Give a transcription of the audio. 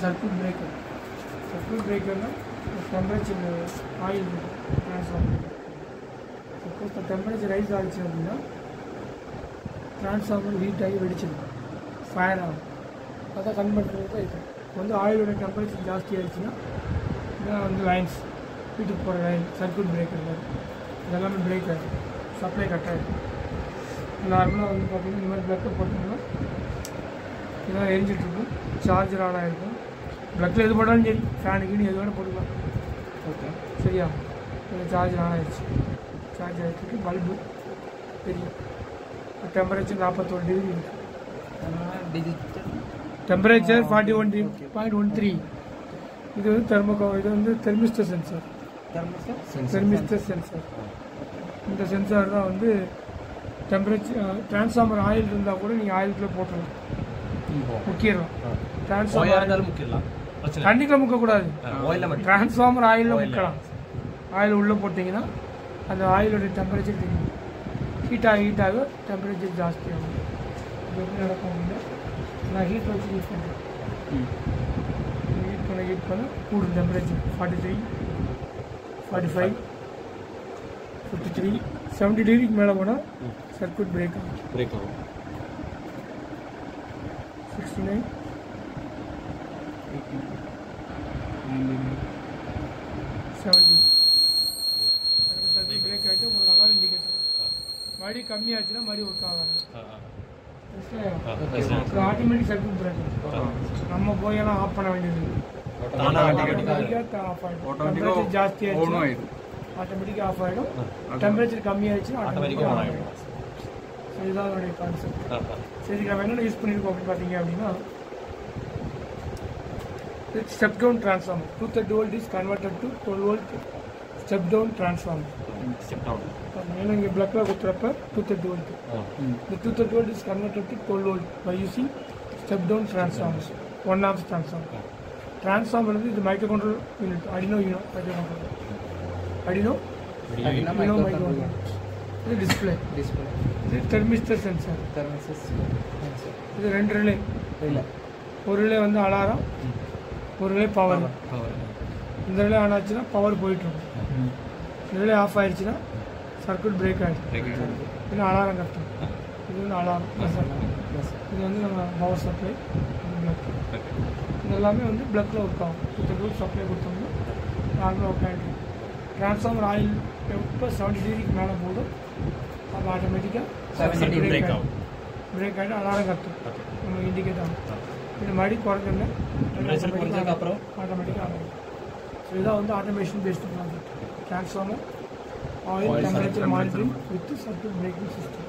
Circuit breaker. Circuit பிரேக்கர்னால் temperature oil transformer. Suppose இப்போ temperature rise ஆகிடுச்சு அப்படின்னா ட்ரான்ஸ்ஃபார்மர் ஹீட் ஆகி வெடிச்சிடும், ஃபயர் ஆகும். அதை கன்வெர்ட் பண்ணுறது தான் இது. இப்போ வந்து ஆயிலோட டெம்பரேச்சர் ஜாஸ்தி ஆகிடுச்சுன்னா இதான் வந்து லைன்ஸ், வீட்டுக்கு போகிற லைன் சர்க்யூட் பிரேக்கர் மாதிரி இதெல்லாமே பிரேக் ஆகிடும், சப்ளை கட் ஆகிடும். நார்மலாக வந்து பார்த்திங்கன்னா இந்த மாதிரி ப்ளக்கை போட்டோம்னா இதெல்லாம் எரிஞ்சிட்ருக்கும், சார்ஜர் ஆன் ஆகிருக்கும். ப்ளக்கில் எது போட்டாலும் சரி, ஃபேனுக்குன்னு எது வேணால் போட்டுக்கலாம். ஓகே சரியா? இதில் சார்ஜர் ஆன் ஆகிடுச்சு. சார்ஜ் ஆகிடுச்சுட்டு பல்பு தெரியும். டெம்பரேச்சர் 41 டிகிரி இருக்குது. டெம்பரேச்சர் 41.13. இது வந்து இது வந்து தெர்மிஸ்டர் சென்சார். Thermistor sensor. இந்த சென்சார் தான் வந்து டெம்பரேச்சர் ட்ரான்ஸ்ஃபார்மர் ஆயில் இருந்தால் கூட நீங்கள் ஆயிலுக்குள்ளே போட்டுடலாம், முக்கிடலாம். ட்ரான்ஸ்ஃபார்மர் தண்ணிக்குள்ள முக்கக்கூடாது, ட்ரான்ஸ்ஃபார்மர் ஆயிலில் முக்கலாம். ஆயில் உள்ளே போட்டிங்கன்னா அந்த ஆயிலோட டெம்பரேச்சர் தெரியும். ஹீட்டாக டெம்பரேச்சர் ஜாஸ்தி ஆகும். இது எப்படி நடக்கும் அப்படின்னா நான் ஹீட் வச்சு யூஸ் பண்ணுறேன். ஹீட் பண்ண கூடும் டெம்பரேச்சர் 43, 45, 53, 70 டிகிரிக்கு மேலே போனால் சர்க்யூட் பிரேக் ஆகும். 69, 70 சர்க்யூட் பிரேக் ஆகிட்டு உங்களுக்கு நல்லா இண்டிகேட் ஆகும். மறுபடியும் கம்மியாச்சுன்னா மறுபடியும் ஒர்க் ஆகாது. Automatic circuit breaker. நம்ம போயெல்லாம் ஆஃப் பண்ண வேண்டியது, டெம்பரேச்சர் ஜாஸ்தி ஆயிடுச்சு ஆட்டோமேட்டிக்காக ஆஃப் ஆகிடும், டெம்பரேச்சர் கம்மியாகிடுச்சுன்னா ஆட்டோமேட்டிக்காக ஆன் ஆகிடும். ஸோ இதுதான் அதோடைய கான்செப்ட். சரி, நம்ம என்னென்ன யூஸ் பண்ணியிருக்கோம் அப்படின்னு பார்த்தீங்க அப்படின்னா step down transformer. 230 volt is converted to 12 volt step down transformer. ஏன்னா இங்கே பிளக்கில் கொடுத்துறப்ப 230 volt. இந்த 230 volt is converted to 12 volt by using step down transformers. 1 amp transformer. Transformer வந்து இது micro control unit, Arduino micro control, Arduino micro control. இது display. இது thermistor sensor. இது 2 ரிலே. ஒரு ரிலே வந்து அலாரம், ஒரு ரிலே பவர். இந்த ரிலே ஆன் ஆச்சுன்னா பவர் போயிட்டுருக்கும். இந்த ரிலே ஆஃப் ஆயிடுச்சுன்னா சர்க்யூட் பிரேக் ஆகிடும். இது அலாரம் கட்டும். இது வந்து அலாரம். இது வந்து நம்ம பவர் சப்ளை. இது எல்லாமே வந்து பிளக்கில் ஒர்க் ஆகும். 230 volt சப்ளை கொடுத்தோம்னா நார்மலாக ஒர்க் ஆகிடும். ட்ரான்ஸ்ஃபார்மர் ஆயில் எப்போ 70 டிகிரிக்கு மேலே போதும் அப்போ ஆட்டோமேட்டிக்காக பிரேக் ஆகிட்டு அலாரம் கட்டும், நம்ம இண்டிகேட் ஆகும். இது மறுபடியும் குறைஞ்சோம்னா ஆட்டோமேட்டிக்காக ஆகும். ஸோ இதான் வந்து automation based project. Transformer oil temperature monitoring with circuit breaking system.